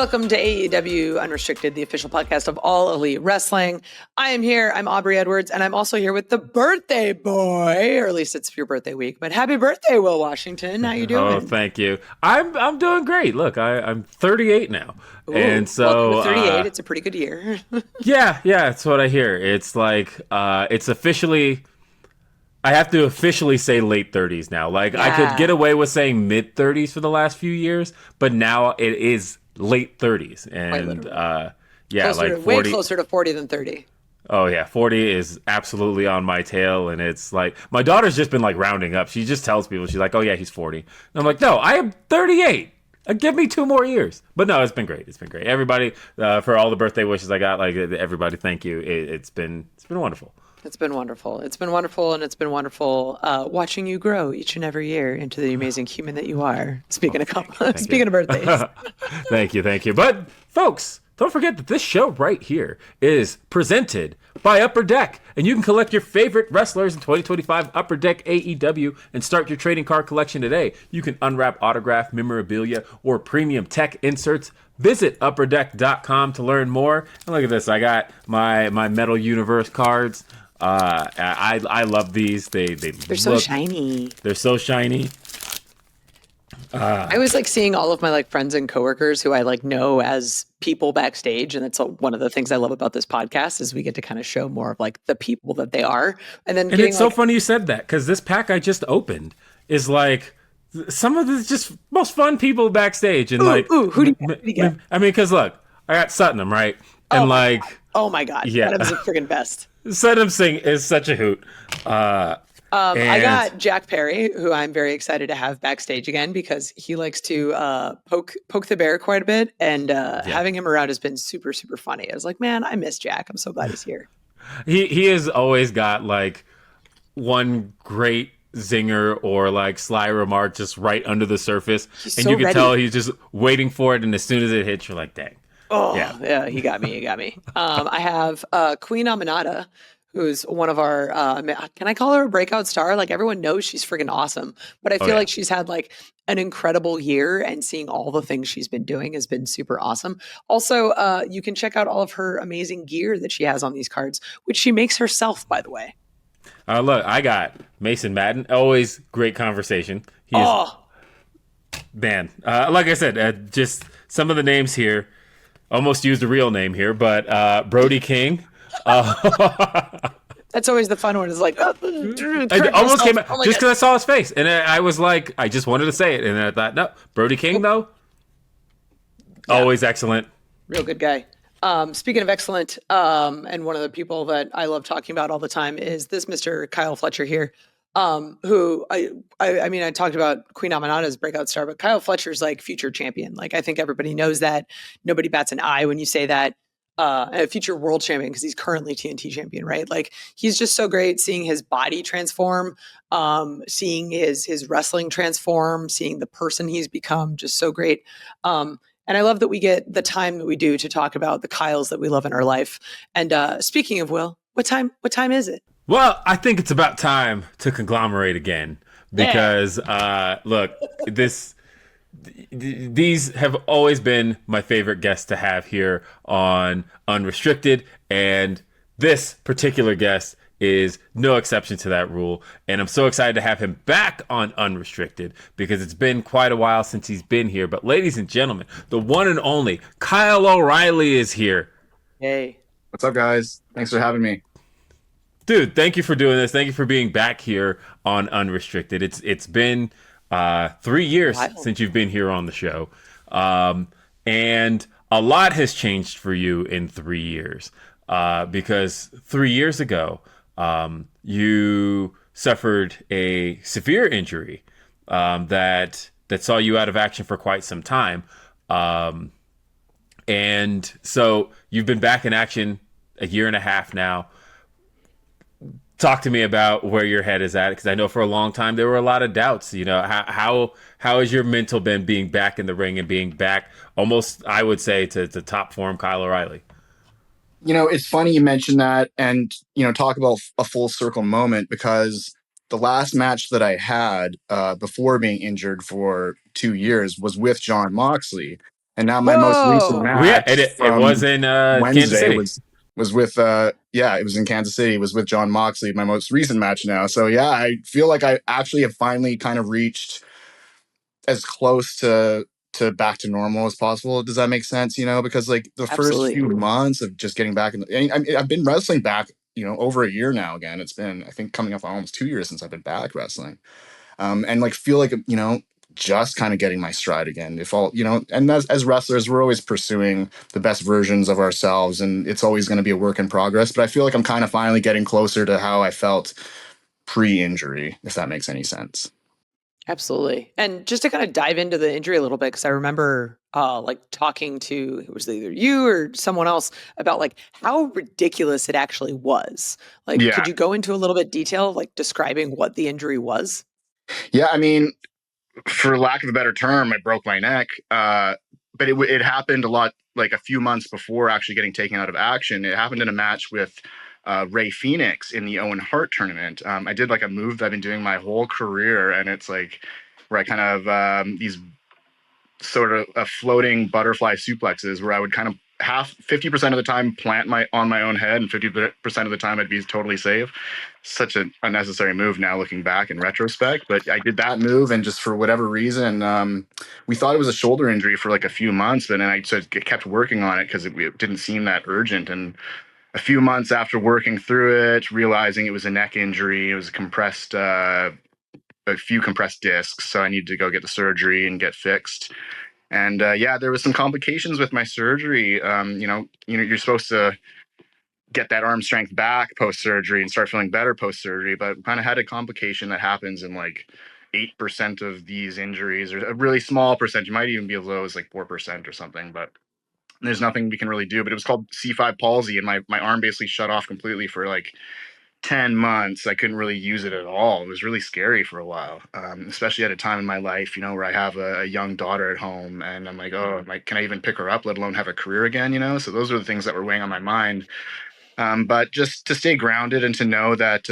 Welcome to AEW Unrestricted, the official podcast of All Elite Wrestling. I am here. I'm Aubrey Edwards, and I'm also here with the birthday boy, or at least it's your birthday week. But happy birthday, Will Washington. How you doing? Oh, thank you. I'm doing great. Look, I'm 38 now. Ooh, and so welcome to 38. It's a pretty good year. yeah, that's what I hear. It's like it's officially I have to officially say late 30s now. Like I could get away with saying mid 30s for the last few years, but now it is late 30s. And closer 40, way closer to 40 than 30. Oh yeah, 40 is absolutely on my tail, and it's like my daughter's just been like rounding up. She just tells people, she's like, "Oh yeah, he's 40." And I'm like, "No, I am 38. Give me 2 more years." But no, it's been great. It's been great. Everybody, for all the birthday wishes I got, like everybody, thank you. It's been wonderful. It's been wonderful. It's been wonderful, and it's been wonderful watching you grow each and every year into the amazing human that you are. Speaking of birthdays. Thank you. But folks, don't forget that this show right here is presented by Upper Deck, and you can collect your favorite wrestlers in 2025 Upper Deck AEW and start your trading card collection today. You can unwrap autograph memorabilia or premium tech inserts. Visit upperdeck.com to learn more. And look at this. I got my Metal Universe cards. I love these. They're so shiny. They're so shiny. I was like seeing all of my like friends and coworkers who I like know as people backstage, and that's one of the things I love about this podcast is we get to kind of show more of like the people that they are. And it's so funny you said that, because this pack I just opened is like some of the just most fun people backstage, and who do you get? I mean, because look, I got Suttonham, right? And oh my god, yeah, that was the friggin' best. Suttonham Singh is such a hoot. I got Jack Perry, who I'm very excited to have backstage again because he likes to poke the bear quite a bit, and having him around has been super, super funny. I was like, man, I miss Jack. I'm so glad he's here. He has always got like one great zinger or like sly remark just right under the surface, and you can tell he's just waiting for it, and as soon as it hits, you're like, dang. Oh, yeah, he got me. I have Queen Aminata, who's one of our, can I call her a breakout star? Like everyone knows she's freaking awesome, but I feel like she's had like an incredible year, and seeing all the things she's been doing has been super awesome. Also, you can check out all of her amazing gear that she has on these cards, which she makes herself, by the way. Look, I got Mason Madden. Always great conversation. Man, like I said, just some of the names here, almost used a real name here, but Brody King. That's always the fun one. Is like, I almost came out just because I saw his face, and I was like, I just wanted to say it, and then I thought, no, Brody King though, always excellent, real good guy. Speaking of excellent, and one of the people that I love talking about all the time is this Mr. Kyle Fletcher here, who I mean, I talked about Queen Aminata's breakout star, but Kyle Fletcher's like future champion. Like I think everybody knows that. Nobody bats an eye when you say that. A future world champion, because he's currently TNT champion, right? Like he's just so great seeing his body transform, seeing his wrestling transform, seeing the person he's become, just so great. And I love that we get the time that we do to talk about the Kyles that we love in our life. And speaking of Will, what time is it? Well, I think it's about time to conglomerate again, because look, these have always been my favorite guests to have here on Unrestricted, and this particular guest is no exception to that rule. And I'm so excited to have him back on Unrestricted, because it's been quite a while since he's been here. But ladies and gentlemen, the one and only Kyle O'Reilly is here. Hey. What's up, guys? Thanks for having me. Dude, thank you for doing this. Thank you for being back here on Unrestricted. It's been 3 years since you've been here on the show. And a lot has changed for you in 3 years. Because 3 years ago, you suffered a severe injury that saw you out of action for quite some time. And so you've been back in action a year and a half now. Talk to me about where your head is at, because I know for a long time there were a lot of doubts. You know, how has your mental been being back in the ring and being back almost, I would say, to top form Kyle O'Reilly? You know, it's funny you mentioned that, and, you know, talk about a full circle moment, because the last match that I had before being injured for 2 years was with Jon Moxley. And now my most recent Whoa. Yeah, match it was from in Kansas Wednesday City. was with yeah, it was in Kansas City. It was with Jon Moxley, my most recent match now. So yeah, I feel like I actually have finally kind of reached as close to back to normal as possible. Does that make sense? You know, because like the first Absolutely. few months of just getting back in, I've been wrestling back, you know, over a year now. Again, it's been I think coming up on almost 2 years since I've been back wrestling, and like feel like you know just kind of getting my stride again. If all you know, and as wrestlers, we're always pursuing the best versions of ourselves, and it's always going to be a work in progress. But I feel like I'm kind of finally getting closer to how I felt pre-injury, if that makes any sense. Absolutely. And just to kind of dive into the injury a little bit, because I remember like talking to it was either you or someone else about like how ridiculous it actually was. Like, Yeah, could you go into a little bit detail, like describing what the injury was? yeah. I mean, for lack of a better term, I broke my neck. But it happened a lot, like a few months before actually getting taken out of action. It happened in a match with Ray Phoenix in the Owen Hart tournament. I did like a move that I've been doing my whole career, and it's like where I kind of these sort of floating butterfly suplexes where I would kind of 50% of the time plant my on my own head and 50% of the time I'd be totally safe. Such an unnecessary move now looking back in retrospect, but I did that move and just for whatever reason, we thought it was a shoulder injury for like a few months, but then I just kept working on it because it didn't seem that urgent. And a few months after working through it, realizing it was a neck injury, it was a few compressed discs, so I needed to go get the surgery and get fixed. And yeah, there was some complications with my surgery. You're supposed to get that arm strength back post surgery and start feeling better post surgery, but kind of had a complication that happens in like 8% of these injuries, or a really small percentage. It might even be as low as like 4% or something, but there's nothing we can really do. But it was called C5 palsy, and my arm basically shut off completely for like 10 months. I couldn't really use it at all. It was really scary for a while, especially at a time in my life, you know, where I have a young daughter at home and I'm like, oh, like, can I even pick her up, let alone have a career again, you know? So those are the things that were weighing on my mind. But just to stay grounded and to know that,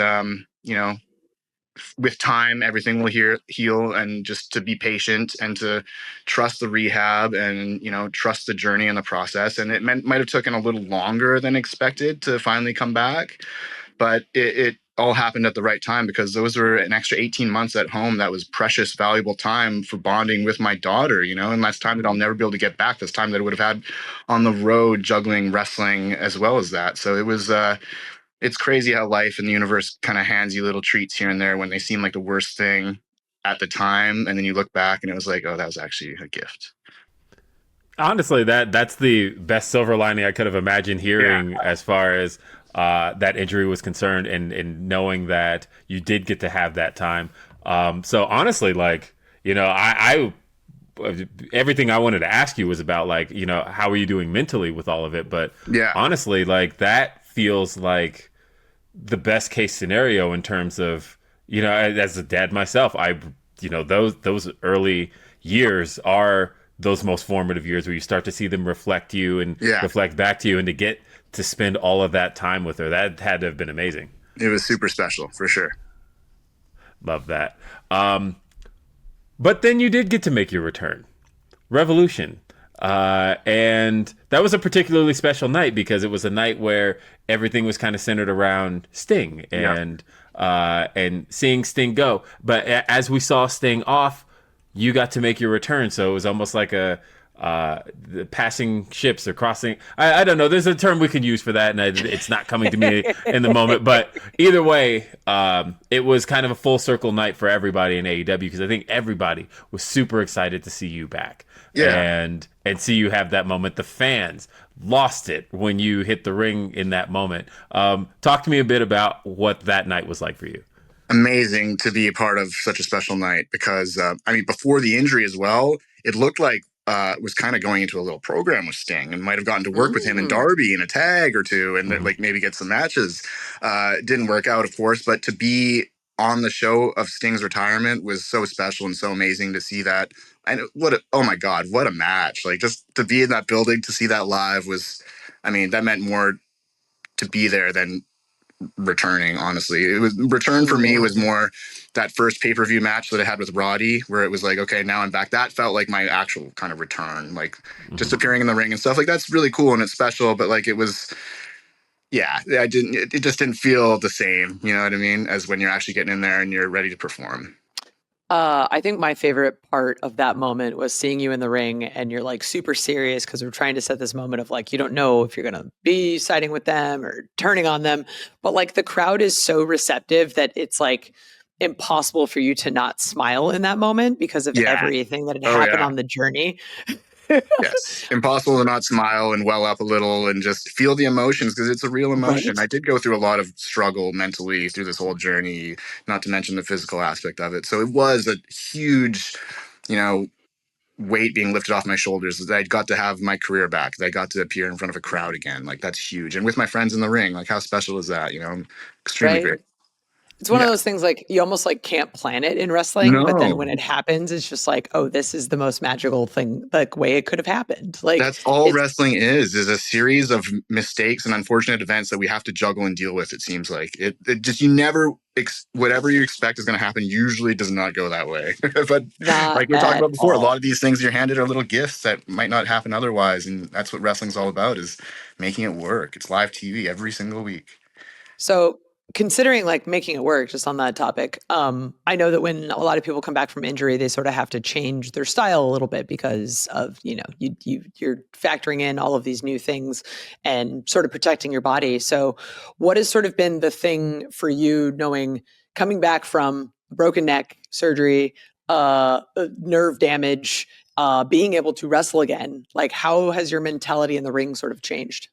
with time, everything will heal, and just to be patient and to trust the rehab and, you know, trust the journey and the process. And it might have taken a little longer than expected to finally come back, but it all happened at the right time because those were an extra 18 months at home. That was precious, valuable time for bonding with my daughter, you know, and that's time that I'll never be able to get back. This time that I would have had on the road juggling wrestling as well as that. So it was, it's crazy how life and the universe kind of hands you little treats here and there when they seem like the worst thing at the time. And then you look back and it was like, oh, that was actually a gift. Honestly, that's the best silver lining I could have imagined Yeah. hearing as far as that injury was concerned, and knowing that you did get to have that time. So honestly, like, you know, everything I wanted to ask you was about, like, you know, how are you doing mentally with all of it? But Yeah. honestly, like, that feels like the best case scenario in terms of, you know, as a dad myself, you know, those early years are those most formative years where you start to see them reflect you and Yeah. reflect back to you, and to get to spend all of that time with her, that had to have been amazing. It was super special for sure. Love that. But then you did get to make your return, Revolution. And that was a particularly special night because it was a night where everything was kind of centered around Sting Yeah. and seeing Sting go. But as we saw Sting off, you got to make your return. So it was almost like the passing ships or crossing. I don't know. There's a term we can use for that, and it's not coming to me in the moment. But either way, it was kind of a full circle night for everybody in AEW because I think everybody was super excited to see you back Yeah. and see you have that moment. The fans lost it when you hit the ring in that moment. Talk to me a bit about what that night was like for you. Amazing to be a part of such a special night because I mean, before the injury as well, it looked like was kind of going into a little program with Sting and might have gotten to work with him and Mm, Darby in a tag or two and Mm-hmm. like maybe get some matches. It didn't work out, of course, but to be on the show of Sting's retirement was so special and so amazing to see that. And oh my God, what a match. Like just to be in that building, to see that live was, I mean, that meant more to be there than returning. Honestly, it was return for me was more that first pay-per-view match that I had with Roddy, where it was like, okay, now I'm back. That felt like my actual kind of return, like just appearing in the ring and stuff. Like that's really cool and it's special, but like it was, yeah, I didn't. It just didn't feel the same. You know what I mean? As when you're actually getting in there and you're ready to perform. I think my favorite part of that moment was seeing you in the ring and you're like super serious because we're trying to set this moment of like, you don't know if you're going to be siding with them or turning on them. But like the crowd is so receptive that it's like impossible for you to not smile in that moment because of Yeah. everything that had Oh happened yeah. on the journey. Yes. Impossible to not smile and well up a little and just feel the emotions because it's a real emotion. Right. I did go through a lot of struggle mentally through this whole journey, not to mention the physical aspect of it. So it was a huge, you know, weight being lifted off my shoulders that I got to have my career back, that I got to appear in front of a crowd again. Like that's huge. And with my friends in the ring, like how special is that? You know, I'm extremely Right. great. It's one of Yeah. those things like you almost like can't plan it in wrestling, but then No. when it happens, it's just like, oh, this is the most magical thing, like way it could have happened. Like That's all it's wrestling is a series of mistakes and unfortunate events that we have to juggle and deal with. It seems like it just, you never, whatever you expect is going to happen usually does not go that way. But not like we talked at about before, a lot all. of these things you're handed are little gifts that might not happen otherwise. And that's what wrestling's all about, is making it work. It's live TV every single week. So considering like making it work, just on that topic, I know that when a lot of people come back from injury, they sort of have to change their style a little bit because of, you know, you're factoring in all of these new things and sort of protecting your body. So what has sort of been the thing for you knowing coming back from broken neck surgery, nerve damage, being able to wrestle again? Like how has your mentality in the ring sort of changed?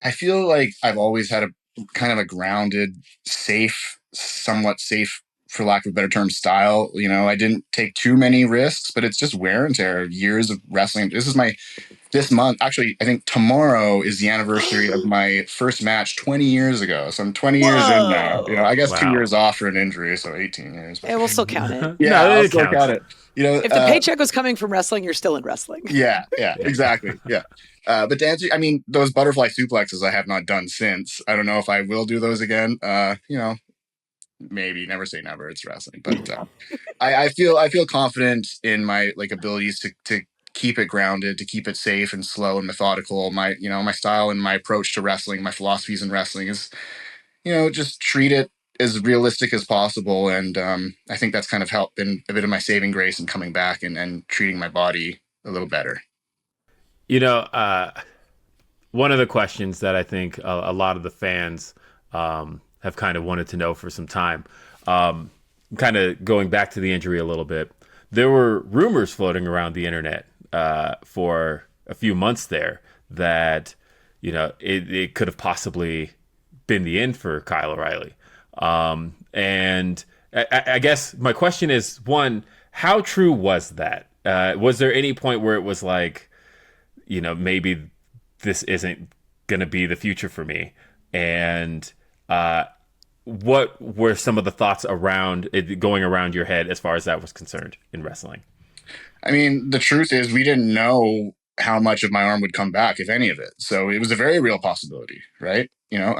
I feel like I've always had a kind of a grounded, safe, somewhat safe, for lack of a better term, style. You know, I didn't take too many risks, but it's just wear and tear, years of wrestling. This month, actually, I think tomorrow is the anniversary of my first match 20 years ago. So I'm 20 years in now. You know, Whoa. I guess 2 Wow. years off for an injury, so 18 years. But Yeah, we'll still count it. yeah, No, I'll it still count counts. it. You know, If the paycheck was coming from wrestling, you're still in wrestling. yeah, exactly. Yeah. But to answer, I mean, those butterfly suplexes I have not done since. I don't know if I will do those again. You know, maybe, never say never. It's wrestling. But I feel confident in my like abilities to keep it grounded, to keep it safe and slow and methodical. My, you know, my style and my approach to wrestling, my philosophies in wrestling is, you know, just treat it as realistic as possible. And I think that's kind of helped been a bit of my saving grace in coming back and treating my body a little better. You know, one of the questions that I think a lot of the fans have kind of wanted to know for some time, kind of going back to the injury a little bit, there were rumors floating around the internet for a few months there that, you know, it could have possibly been the end for Kyle O'Reilly. And I guess my question is, one, how true was that? Was there any point where it was like, you know, maybe this isn't going to be the future for me? And what were some of the thoughts around it going around your head as far as that was concerned in wrestling? I mean, the truth is, we didn't know how much of my arm would come back, if any of it. So it was a very real possibility, right? You know,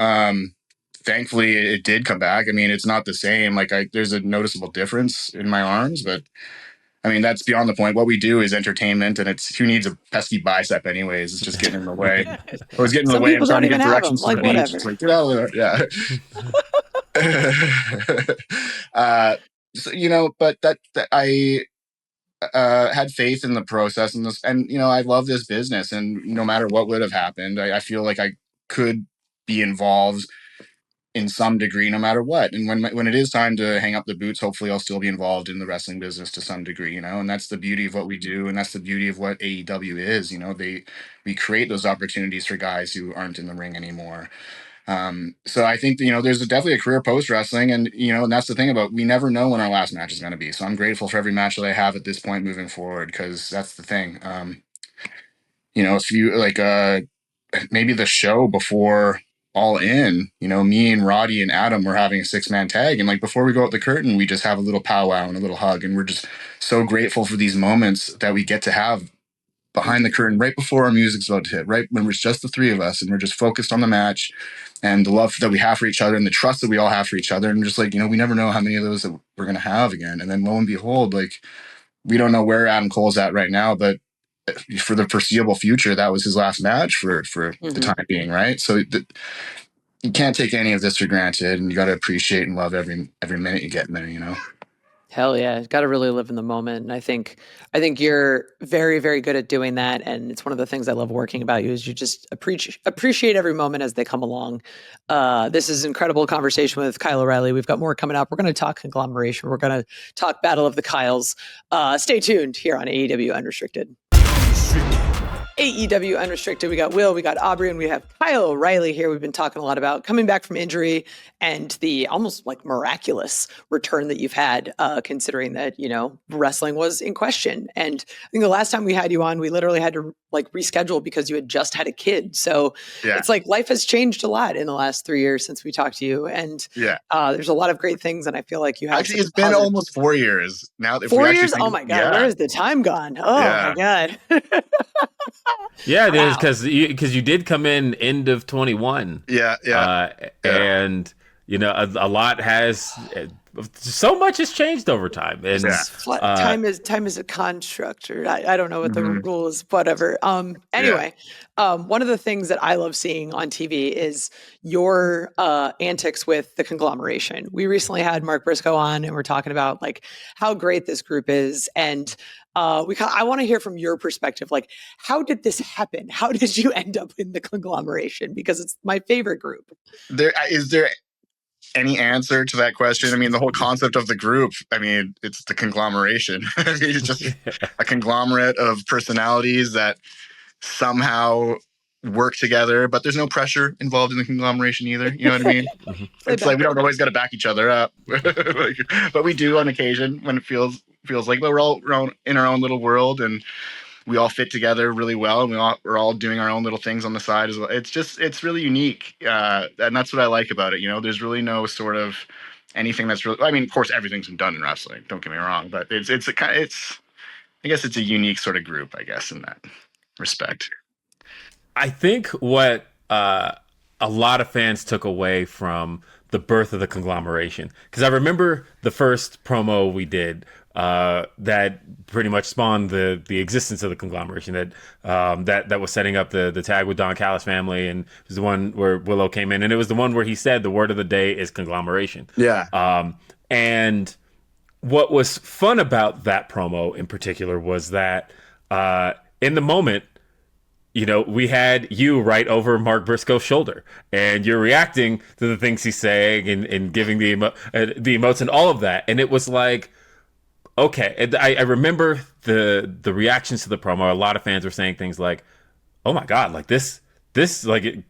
thankfully it did come back. I mean, it's not the same. Like, there's a noticeable difference in my arms, but I mean, that's beyond the point. What we do is entertainment, and it's who needs a pesky bicep, anyways? It's just getting in the way. I was getting in the Some way. I'm people trying don't to even get have them. directions to Like the beach. whatever. It's like, get out of there. Yeah. So, you know, but that I had faith in the process and this, and you know, I love this business, and no matter what would have happened, I feel like I could be involved in some degree, no matter what. And when it is time to hang up the boots, hopefully I'll still be involved in the wrestling business to some degree, you know. And that's the beauty of what we do, and that's the beauty of what AEW is. You know, we create those opportunities for guys who aren't in the ring anymore. So I think, you know, there's definitely a career post wrestling, and you know, and that's the thing about, we never know when our last match is going to be. So I'm grateful for every match that I have at this point moving forward, because that's the thing. You know, if you like, maybe the show before All In, you know, me and Roddy and Adam were having a 6-man tag, and like before we go out the curtain, we just have a little powwow and a little hug, and we're just so grateful for these moments that we get to have behind the curtain right before our music's about to hit, right when it's just the three of us and we're just focused on the match and the love that we have for each other and the trust that we all have for each other. And just like, we never know how many of those that we're going to have again. And then lo and behold, like, we don't know where Adam Cole's at right now, but for the foreseeable future, that was his last match for the time being, right? So you can't take any of this for granted, and you got to appreciate and love every minute you get in there. Hell yeah, got to really live in the moment. And I think you're very, very good at doing that. And it's one of the things I love working about you is you just appreciate every moment as they come along. This is an incredible conversation with Kyle O'Reilly. We've got more coming up. We're going to talk Conglomeration. We're going to talk Battle of the Kyles. Stay tuned here on AEW Unrestricted. AEW Unrestricted. We got Will, we got Aubrey, and we have Kyle O'Reilly here. We've been talking a lot about coming back from injury and the almost like miraculous return that you've had, considering that, wrestling was in question. And I think the last time we had you on, we literally had to like reschedule because you had just had a kid. So It's like life has changed a lot in the last 3 years since we talked to you. And there's a lot of great things. And I feel like you have actually, it's been almost 4 years now. 4 years? Oh my God. Where has the time gone? Oh my God. Yeah, it is because you did come in end of 21. And a lot has so much has changed over time. And time is a construct, or I don't know what the rule is, whatever. Anyway, one of the things that I love seeing on TV is your antics with the Conglomeration. We recently had Mark Briscoe on, and we're talking about like how great this group is, and I want to hear from your perspective. Like, how did this happen? How did you end up in the Conglomeration? Because it's my favorite group. Is there any answer to that question? I mean, the whole concept of the group, it's the Conglomeration. It's just a conglomerate of personalities that somehow work together, but there's no pressure involved in the Conglomeration either. You know what I mean? It's like we don't always got to back each other up, but we do on occasion when it feels like we're all in our own little world and we all fit together really well, and we're all doing our own little things on the side as well. It's really unique, and that's what I like about it. There's really no sort of anything that's really. I mean, of course, everything's been done in wrestling. Don't get me wrong, but I guess it's a unique sort of group, I guess, in that respect. I think what a lot of fans took away from the birth of the Conglomeration, because I remember the first promo we did that pretty much spawned the existence of the Conglomeration, that was setting up the tag with Don Callis family, and it was the one where Willow came in, and it was the one where he said the word of the day is Conglomeration. And what was fun about that promo in particular was that in the moment, we had you right over Mark Briscoe's shoulder, and you're reacting to the things he's saying and giving the emotes and all of that. And it was like, okay. And I remember the reactions to the promo. A lot of fans were saying things like, oh my God, like this like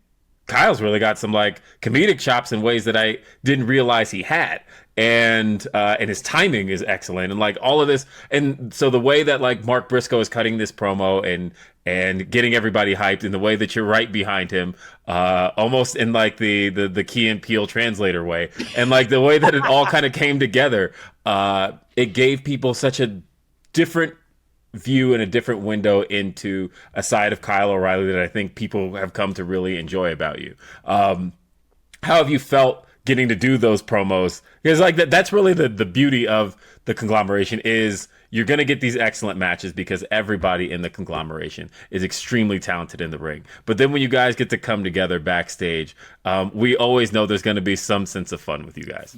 Kyle's really got some like comedic chops in ways that I didn't realize he had. And his timing is excellent, and like all of this. And so the way that like Mark Briscoe is cutting this promo and getting everybody hyped, in the way that you're right behind him, almost in like the Key and Peele translator way, and like the way that it all kind of came together, it gave people such a different view and a different window into a side of Kyle O'Reilly that I think people have come to really enjoy about you. How have you felt getting to do those promos? Because like that's really the beauty of the Conglomeration, is you're going to get these excellent matches because everybody in the Conglomeration is extremely talented in the ring. But then when you guys get to come together backstage, we always know there's going to be some sense of fun with you guys.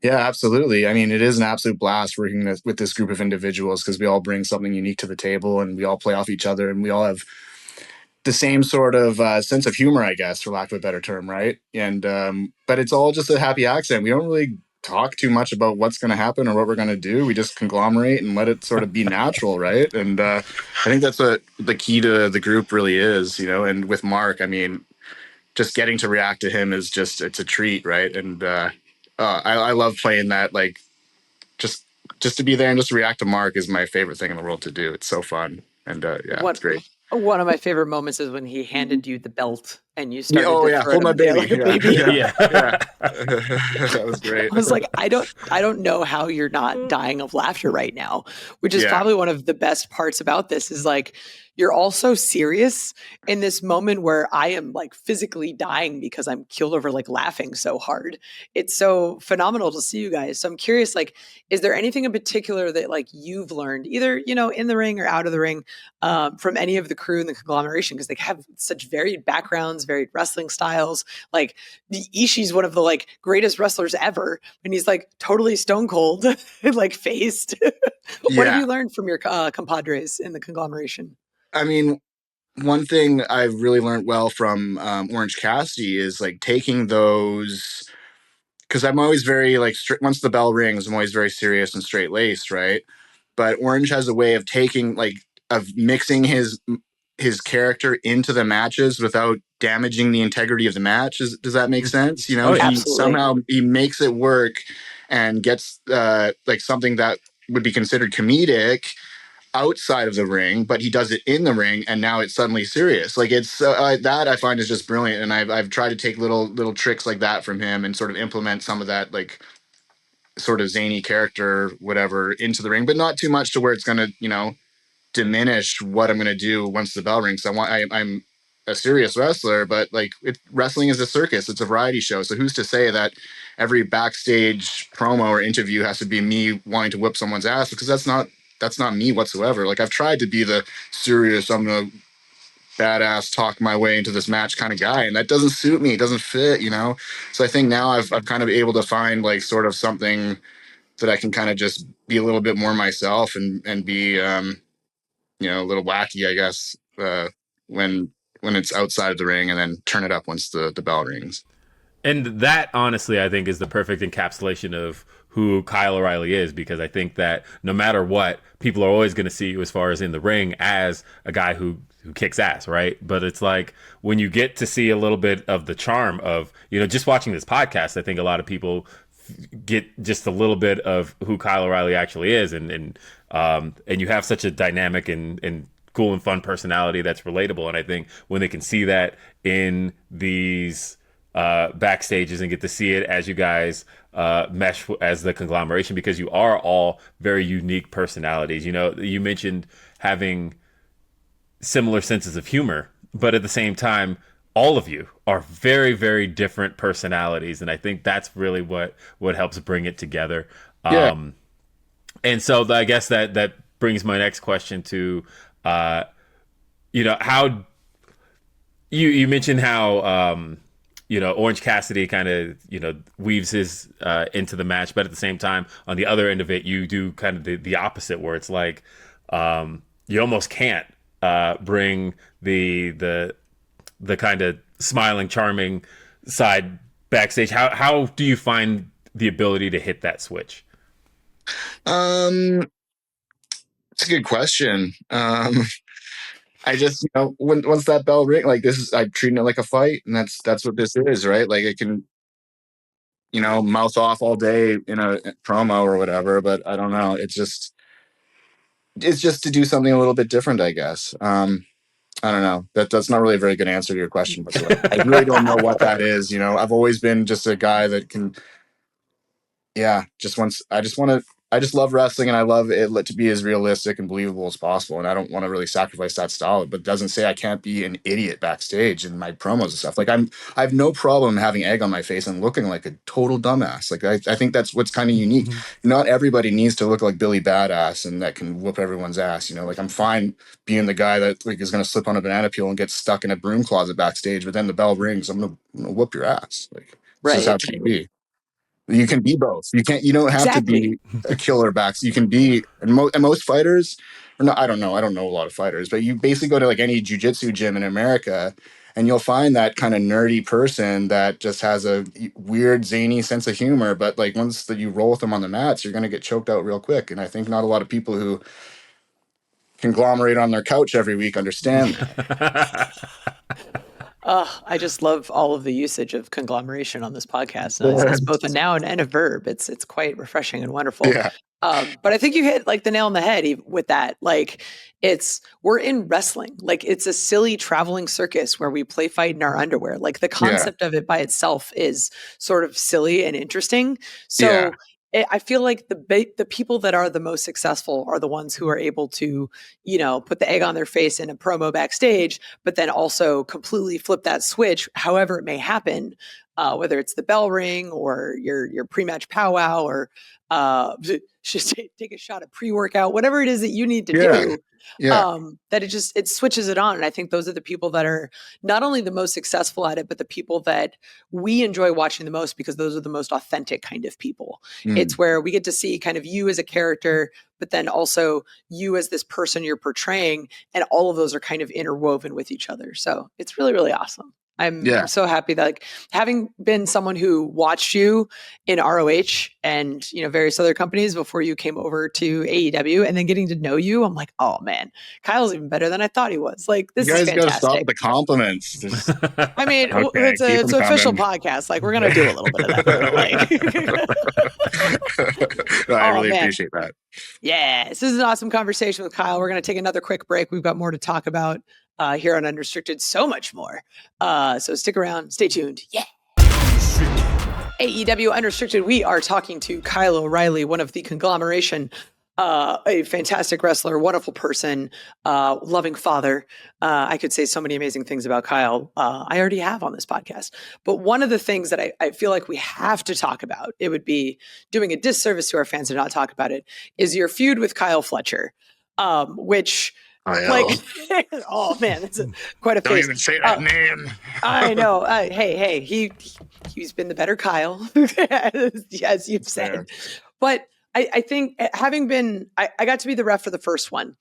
Yeah, absolutely. I mean, it is an absolute blast working with this group of individuals, because we all bring something unique to the table, and we all play off each other, and we all have the same sort of sense of humor, I guess, for lack of a better term, right? And but it's all just a happy accident. We don't really talk too much about what's going to happen or what we're going to do. We just conglomerate and let it sort of be natural, right? And I think that's what the key to the group really is, And with Mark, I mean, just getting to react to him is it's a treat, right? And I love playing that, like just to be there and just to react to Mark is my favorite thing in the world to do. It's so fun, and it's great. One of my favorite moments is when he handed you the belt and you started Oh to yeah, throw hold him my in there baby. like a Yeah, baby. yeah, Yeah. yeah. That was great. I was like, I don't know how you're not dying of laughter right now, which is Yeah, probably one of the best parts about this is like you're all so serious in this moment where I am like physically dying because I'm killed over like laughing so hard. It's so phenomenal to see you guys. So I'm curious, like, is there anything in particular that like you've learned, either you know in the ring or out of the ring, from any of the crew in the conglomeration? Because they have such varied backgrounds, varied wrestling styles. Like the Ishii's one of the like greatest wrestlers ever, and he's like totally stone cold, like faced. What have yeah. you learned from your compadres in the conglomeration? I mean, one thing I've really learned well from Orange Cassidy is like taking those, because I'm always very like once the bell rings, I'm always very serious and straight laced, right? But Orange has a way of taking like of mixing his character into the matches without damaging the integrity of the match. Does that make sense? You know, Oh yeah. he Absolutely. somehow he makes it work and gets like something that would be considered comedic outside of the ring, but he does it in the ring, and now it's suddenly serious. Like it's that I find is just brilliant, and I've tried to take little tricks like that from him and sort of implement some of that like sort of zany character whatever into the ring, but not too much to where it's going to diminish what I'm going to do once the bell rings. I'm a serious wrestler, but like wrestling is a circus. It's a variety show. So who's to say that every backstage promo or interview has to be me wanting to whip someone's ass? Because that's not me whatsoever. Like I've tried to be the serious, I'm gonna badass talk my way into this match kind of guy, and that doesn't suit me. It doesn't fit, you know. So I think now I've kind of able to find like sort of something that I can kind of just be a little bit more myself and be a little wacky, I guess, when it's outside of the ring, and then turn it up once the bell rings. And that, honestly, I think is the perfect encapsulation of who Kyle O'Reilly is, because I think that no matter what, people are always going to see you as far as in the ring as a guy who kicks ass, right? But it's like when you get to see a little bit of the charm of, just watching this podcast, I think a lot of people get just a little bit of who Kyle O'Reilly actually is, and you have such a dynamic and cool and fun personality that's relatable. And I think when they can see that in these backstages and get to see it as you guys mesh as the conglomeration, because you are all very unique personalities. You mentioned having similar senses of humor, but at the same time, all of you are very, very different personalities, and I think that's really what helps bring it together. Yeah. And so I guess that brings my next question to, how you mentioned how Orange Cassidy kind of weaves his into the match, but at the same time, on the other end of it, you do kind of the opposite, where it's like you almost can't bring the kind of smiling, charming side backstage. How do you find the ability to hit that switch? It's a good question. I just, once that bell ring, like I'm treating it like a fight, and that's what this is, right? Like it can, mouth off all day in a promo or whatever, but I don't know. It's just to do something a little bit different, I guess. I don't know. That's not really a very good answer to your question, but I really don't know what that is. I've always been just a guy that can, yeah, I just love wrestling, and I love it to be as realistic and believable as possible. And I don't want to really sacrifice that style, but it doesn't say I can't be an idiot backstage in my promos and stuff. Like I have no problem having egg on my face and looking like a total dumbass. Like I think that's what's kind of unique. Not everybody needs to look like Billy Badass and that can whoop everyone's ass. Like I'm fine being the guy that like is going to slip on a banana peel and get stuck in a broom closet backstage, but then the bell rings, I'm gonna whoop your ass. Like this is how Right. it should be. You can be both. You don't have to Exactly. be a killer backs. You can be, and most fighters, or no, I don't know. I don't know a lot of fighters, but you basically go to like any jujitsu gym in America, and you'll find that kind of nerdy person that just has a weird, zany sense of humor. But like once that you roll with them on the mats, you're going to get choked out real quick. And I think not a lot of people who conglomerate on their couch every week understand that. I just love all of the usage of conglomeration on this podcast as both a noun and a verb. It's quite refreshing and wonderful. Yeah, But I think you hit like the nail on the head with that. Like we're in wrestling. Like it's a silly traveling circus where we play fight in our underwear. Like the yeah, concept of it by itself is sort of silly and interesting. yeah, So I feel like the people that are the most successful are the ones who are able to, put the egg on their face in a promo backstage, but then also completely flip that switch, however it may happen, whether it's the bell ring or your pre-match powwow or just take a shot of pre-workout, whatever it is that you need to yeah, do. yeah. That it switches it on. And I think those are the people that are not only the most successful at it, but the people that we enjoy watching the most because those are the most authentic kind of people. Mm, It's where we get to see kind of you as a character, but then also you as this person you're portraying, and all of those are kind of interwoven with each other. So it's really, really awesome. I'm yeah. so happy that like having been someone who watched you in ROH and various other companies before you came over to AEW and then getting to know you, I'm like, oh man, Kyle's even better than I thought he was. Like You this is guys got to stop fantastic. with the compliments. Just, I mean, okay, keep it's them an official coming. podcast. Like we're gonna do a little bit of that here. Like, No, I oh really man, appreciate that. yeah, this is an awesome conversation with Kyle. We're gonna take another quick break. We've got more to talk about here on Unrestricted. So much more. So stick around. Stay tuned. Yeah. AEW Unrestricted, we are talking to Kyle O'Reilly, one of the Conglomeration, a fantastic wrestler, wonderful person, loving father. I could say so many amazing things about Kyle. I already have on this podcast. But one of the things that I feel like we have to talk about, it would be doing a disservice to our fans to not talk about it, is your feud with Kyle Fletcher, which... I Like, know. oh man, it's quite a Don't face. even say that name. I know. Hey, he's been the better Kyle, as you've said. Fair. But I think having been, I got to be the ref for the first one,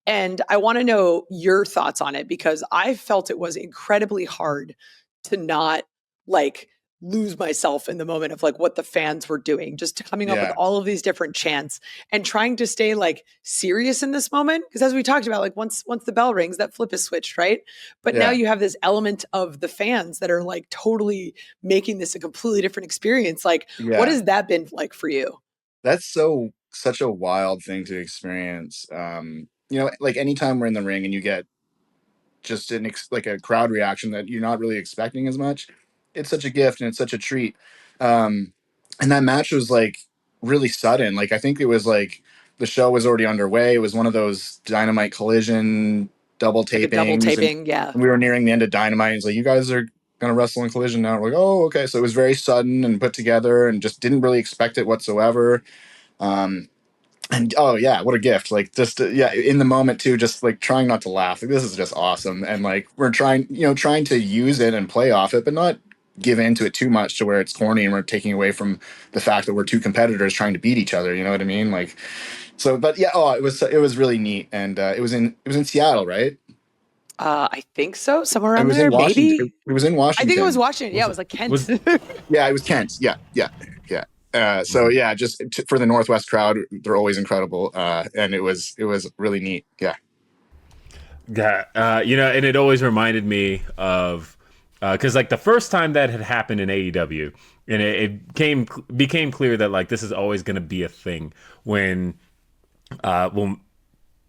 and I want to know your thoughts on it because I felt it was incredibly hard to not like lose myself in the moment of like what the fans were doing, just coming up with Yeah, all of these different chants and trying to stay like serious in this moment. Because as we talked about, like once the bell rings, that flip is switched, right? But now yeah, you have this element of the fans that are like totally making this a completely different experience. Like, what yeah. has that been like for you? That's such a wild thing to experience. Like anytime we're in the ring and you get just like a crowd reaction that you're not really expecting as much, it's such a gift and it's such a treat. Um, and that match was like really sudden. Like I think it was like the show was already underway. It was one of those Dynamite Collision double Like a double tapings, and taping, yeah. we were nearing the end of Dynamite. It's like you guys are gonna wrestle in Collision now. We're like, oh, okay. So it was very sudden and put together, and just didn't really expect it whatsoever. Um, and oh yeah, what a gift! Like just yeah, in the moment too, just like trying not to laugh. Like this is just awesome, and like we're trying to use it and play off it, but not give into it too much to where it's corny and we're taking away from the fact that we're two competitors trying to beat each other. You know what I mean? Like so, but yeah, oh, it was really neat, and it was in Seattle, right? I think so. Somewhere It around was in there, Washington. maybe. It was in I think it was Washington. Washington. Yeah, it was like Kent. Was Yeah, it was Kent. Yeah, yeah, yeah. So yeah, just for the Northwest crowd, they're always incredible, and it was really neat. Yeah, Yeah, and it always reminded me of because like the first time that had happened in AEW, and it became clear that like this is always going to be a thing when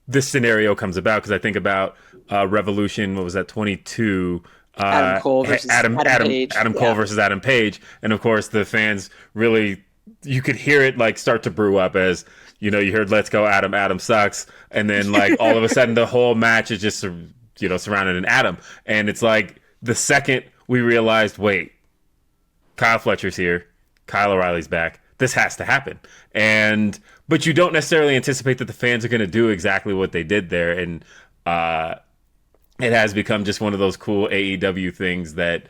this scenario comes about. Because I think about Revolution. What was that? 22. Adam Cole versus Adam Page. Adam Cole Yeah. versus Adam Page, and of course the fans really, you could hear it like start to brew up as you heard "Let's go Adam, Adam sucks," and then like all of a sudden the whole match is just surrounded in Adam, and it's like the second we realized, wait, Kyle Fletcher's here, Kyle O'Reilly's back, this has to happen, but you don't necessarily anticipate that the fans are going to do exactly what they did there, and it has become just one of those cool AEW things that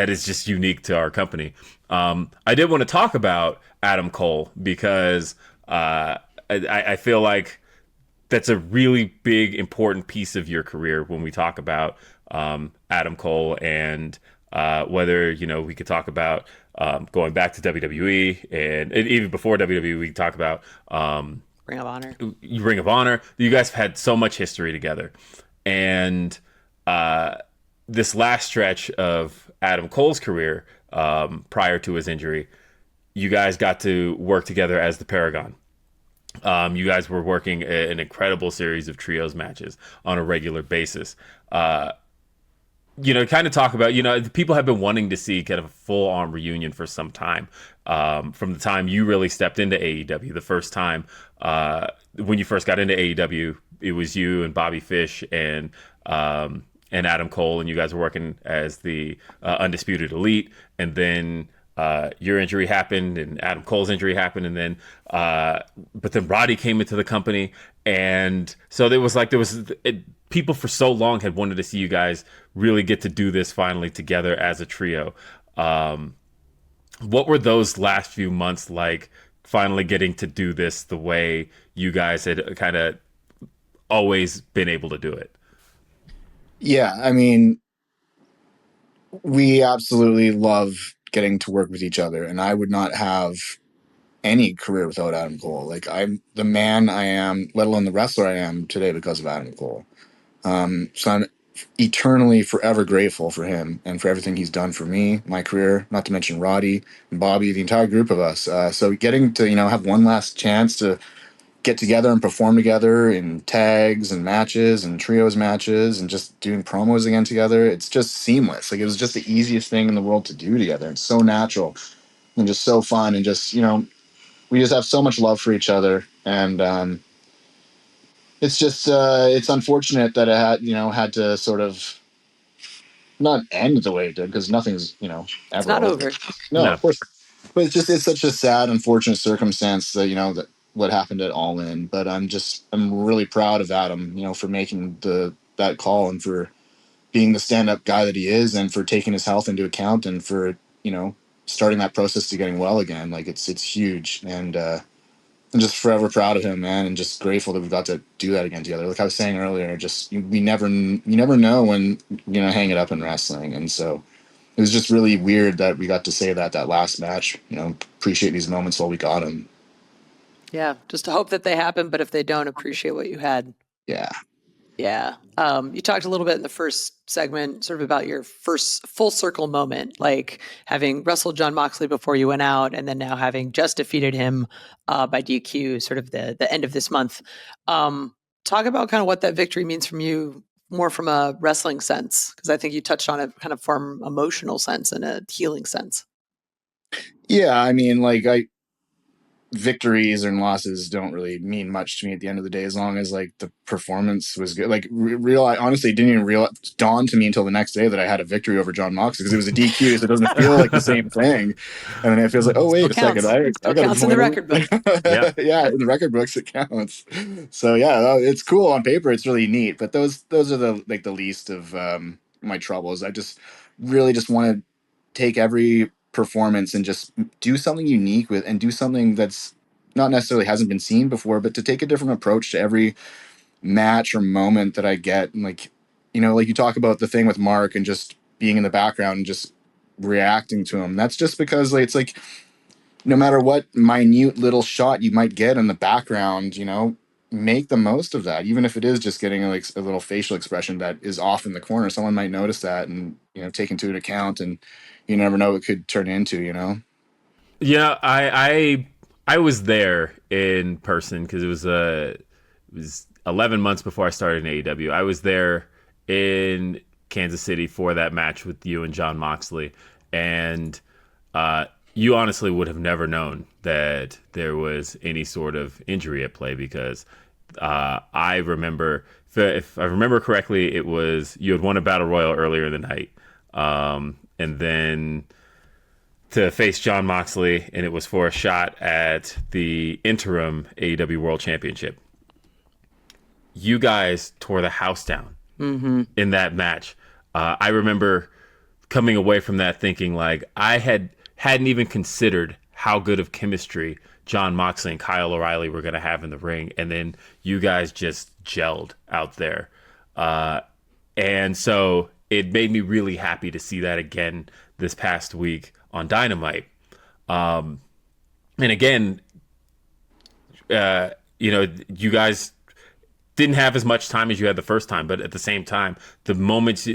is just unique to our company. I did want to talk about Adam Cole because I feel like that's a really big, important piece of your career when we talk about Adam Cole, and whether we could talk about going back to WWE, and even before WWE, we could talk about Ring of Honor. Ring of Honor. You guys have had so much history together, and this last stretch of Adam Cole's career, prior to his injury, you guys got to work together as the Paragon. You guys were working an incredible series of trios matches on a regular basis. Kind of talk about, people have been wanting to see kind of a full on reunion for some time. From the time you really stepped into AEW, the first time, when you first got into AEW, it was you and Bobby Fish and Adam Cole, and you guys were working as the Undisputed Elite. And then your injury happened, and Adam Cole's injury happened, and then but then Roddy came into the company, and so people for so long had wanted to see you guys really get to do this finally together as a trio. What were those last few months like, finally getting to do this the way you guys had kind of always been able to do it? Yeah, I mean, we absolutely love getting to work with each other, and I would not have any career without Adam Cole. Like, I'm the man I am, let alone the wrestler I am today, because of Adam Cole. So I'm eternally, forever grateful for him and for everything he's done for me, my career, not to mention Roddy and Bobby, the entire group of us. So getting to, have one last chance to get together and perform together in tags and matches and trios matches and just doing promos again together, it's just seamless. Like, it was just the easiest thing in the world to do together. It's so natural and just so fun, and just, we just have so much love for each other. And it's just it's unfortunate that it had to sort of not end the way it did, because nothing's ever It's not over. No, No. of course. But it's such a sad, unfortunate circumstance that that what happened at All In. But I'm really proud of Adam, for making that call, and for being the stand up guy that he is, and for taking his health into account, and for starting that process to getting well again. Like, it's huge, and I'm just forever proud of him, man, and just grateful that we got to do that again together. Like I was saying earlier, just we never know when you're gonna hang it up in wrestling, and so it was just really weird that we got to say that last match. Appreciate these moments while we got them. Yeah, just to hope that they happen, but if they don't, appreciate what you had. Yeah. Yeah. You talked a little bit in the first segment sort of about your first full circle moment, like having wrestled Jon Moxley before you went out, and then now having just defeated him by DQ, sort of the end of this month. Talk about kind of what that victory means from you, more from a wrestling sense, because I think you touched on it kind of from emotional sense and a healing sense. Yeah, I mean, victories and losses don't really mean much to me at the end of the day, as long as the performance was good. Like, I honestly didn't even realize, dawn to me until the next day, that I had a victory over Jon Moxley, because it was a DQ, so it doesn't feel like the same thing. And then it feels like, oh wait Still a second, counts. I got Counts in the record book. Yeah. Yeah, in the record books it counts. So yeah, it's cool on paper. It's really neat, but those are the least of my troubles. I just really just want to take every performance and just do something unique with, and do something that's not necessarily hasn't been seen before, but to take a different approach to every match or moment that I get. And like you talk about the thing with Mark, and just being in the background and just reacting to him. That's just because it's like, no matter what minute little shot you might get in the background, make the most of that. Even if it is just getting like a little facial expression that is off in the corner, someone might notice that, and take into an account, and you never know what it could turn into. Yeah, I was there in person, because it was 11 months before I started in AEW. I was there in Kansas City for that match with you and Jon Moxley, and you honestly would have never known that there was any sort of injury at play, because I remember, if I remember correctly, it was you had won a battle royal earlier in the night, and then to face Jon Moxley, and it was for a shot at the interim AEW World Championship. You guys tore the house down in that match. I remember coming away from that thinking, like, I hadn't even considered how good of chemistry Jon Moxley and Kyle O'Reilly were going to have in the ring, and then you guys just gelled out there. And so it made me really happy to see that again this past week on Dynamite. And again, you guys didn't have as much time as you had the first time, but at the same time, the minutes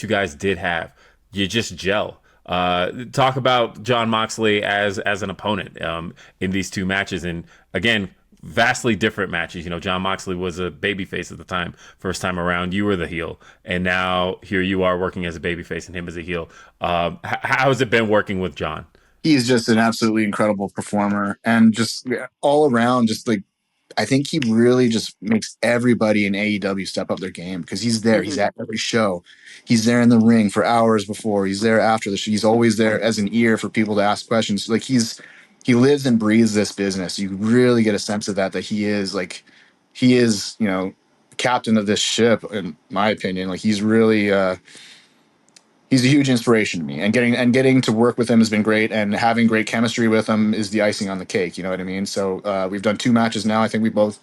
you guys did have, you just gel. Talk about Jon Moxley as an opponent in these two matches, and again, vastly different matches. You know, Jon Moxley was a babyface at the time. First time around, you were the heel, and now here you are working as a babyface and him as a heel. How has it been working with Jon? He's just an absolutely incredible performer, and just all around, just like I think he really just makes everybody in AEW step up their game because he's there. He's Mhm. at every show. He's there in the ring for hours before. He's there after the show. He's always there as an ear for people to ask questions. Like he lives and breathes this business. You really get a sense of that he is, captain of this ship, in my opinion. Like he's really he's a huge inspiration to me, and getting to work with him has been great, and having great chemistry with him is the icing on the cake. You know what I mean? So we've done 2 matches now. I think we both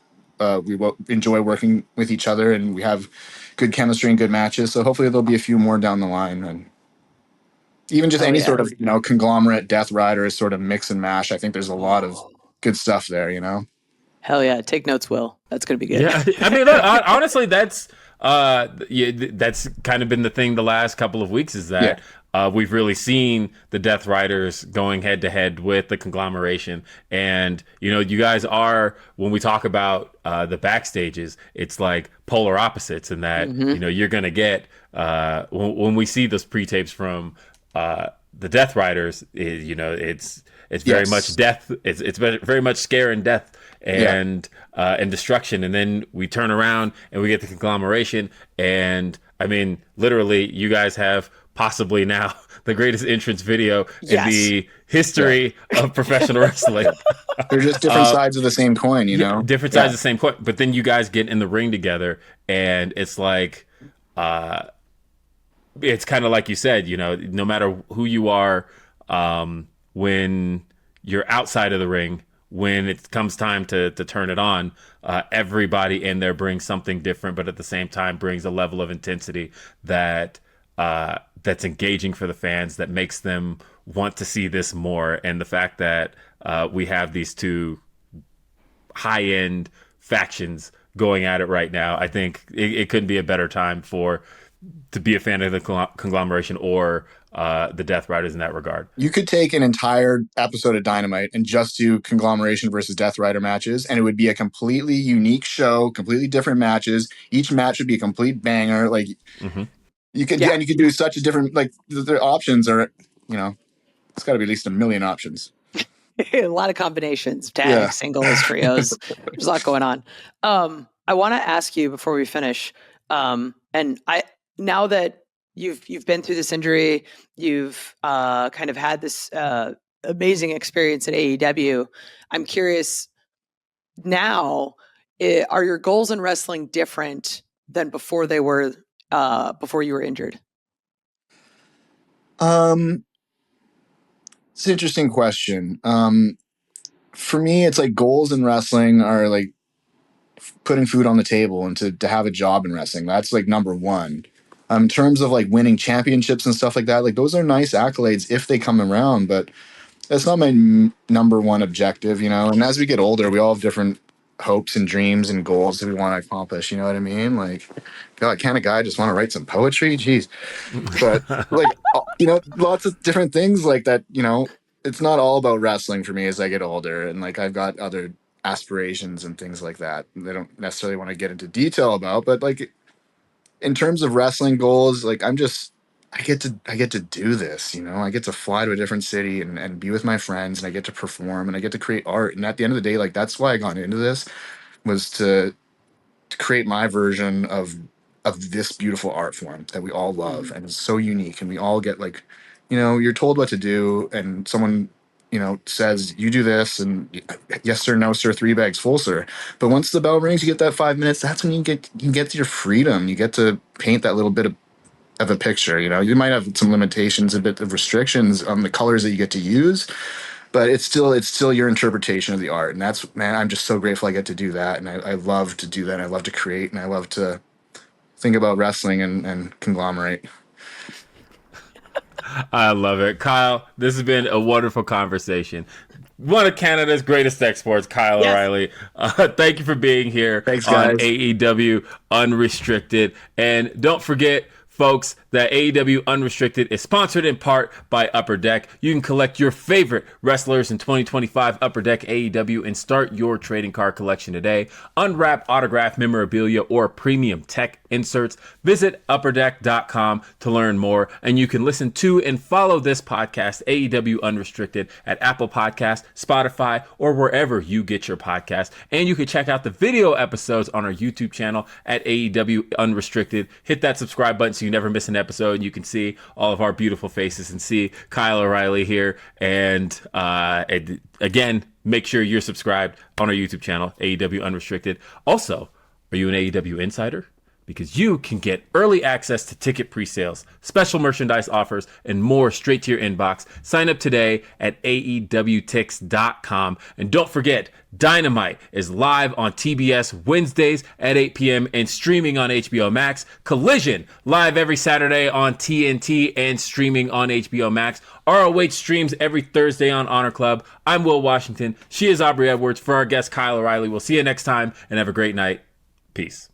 enjoy working with each other, and we have good chemistry and good matches. So hopefully there'll be a few more down the line, and even just Hell any yeah. sort of conglomerate Death Riders sort of mix and mash. I think there's a lot of Oh, good stuff there. You know? hell yeah. Take notes, Will. That's going to be good. Yeah, I mean, look, honestly, that's kind of been the thing the last couple of weeks is Yeah. that we've really seen the Death Riders going head to head with the Conglomeration, and you guys are when we talk about the backstages, it's like polar opposites in that Hmm. you're gonna get when we see those pre-tapes from the Death Riders, it's very much Yes. death. It's very much scare and death Yeah. and destruction, and then we turn around and we get the Conglomeration, and I mean, literally, you guys have possibly now the greatest entrance video in Yes. the history of professional wrestling. They're just different sides of the same coin. You Yeah, know? different sides Yeah. of the same coin, but then you guys get in the ring together, and it's like, it's kind of like you said, no matter who you are, when you're outside of the ring, when it comes time to turn it on, everybody in there brings something different, but at the same time brings a level of intensity that's engaging for the fans, that makes them want to see this more. And the fact that we have these two high end factions going at it right now, I think it couldn't be a better time to be a fan of the Conglomeration or the Death Riders in that regard. You could take an entire episode of Dynamite and just do Conglomeration versus Death Rider matches, and it would be a completely unique show, completely different matches. Each match would be a complete banger. Like Hmm. Yeah. and you could do such a different, like the options are, it's got to be at least a million options. A lot of combinations, Yeah. tags, singles, trios. There's a lot going on. I want to ask you before we finish, and now that you've been through this injury, you've kind of had this amazing experience at AEW. I'm curious now, are your goals in wrestling different than before they were before you were injured? Um, it's an interesting question. For me, it's like goals in wrestling are like putting food on the table and to have a job in wrestling. That's like number one. In terms of like winning championships and stuff like that, like those are nice accolades if they come around, but that's not my number one objective, And as we get older, we all have different hopes and dreams and goals that we want to accomplish. You know what I mean? Like, God, can a guy just want to write some poetry? Jeez. But like, lots of different things like that. It's not all about wrestling for me as I get older, and like I've got other aspirations and things like that. They don't necessarily want to get into detail about, but like in terms of wrestling goals, like I get to do this, I get to fly to a different city and be with my friends, and I get to perform, and I get to create art. And at the end of the day, like that's why I got into this, was to create my version of this beautiful art form that we all love Mhm. and is so unique. And we all get like, you're told what to do, and someone says you do this, and yes sir, no sir, 3 bags full sir. But once the bell rings, you get that 5 minutes. That's when you get your freedom. You get to paint that little bit of a picture. You might have some limitations, a bit of restrictions on the colors that you get to use, but it's still your interpretation of the art. And that's, man, I'm just so grateful I get to do that. And I love to do that. And I love to create, and I love to think about wrestling and conglomerate. I love it. Kyle, this has been a wonderful conversation. One of Canada's greatest exports, Kyle Yes. O'Reilly. Thank you for being here Thanks, on guys. AEW Unrestricted. And don't forget, folks, that AEW Unrestricted is sponsored in part by Upper Deck. You can collect your favorite wrestlers in 2025 Upper Deck AEW and start your trading card collection today. Unwrap autograph memorabilia or premium tech inserts. Visit upperdeck.com to learn more. And you can listen to and follow this podcast, AEW Unrestricted, at Apple Podcasts, Spotify, or wherever you get your podcast. And you can check out the video episodes on our YouTube channel at AEW Unrestricted. Hit that subscribe button so you never miss an episode, and you can see all of our beautiful faces and see Kyle O'Reilly here. And again, make sure you're subscribed on our YouTube channel, AEW Unrestricted. Also, are you an AEW insider? Because you can get early access to ticket pre-sales, special merchandise offers, and more straight to your inbox. Sign up today at AEWTix.com. And don't forget, Dynamite is live on TBS Wednesdays at 8 p.m. and streaming on HBO Max. Collision, live every Saturday on TNT and streaming on HBO Max. ROH streams every Thursday on Honor Club. I'm Will Washington. She is Aubrey Edwards. For our guest, Kyle O'Reilly. We'll see you next time, and have a great night. Peace.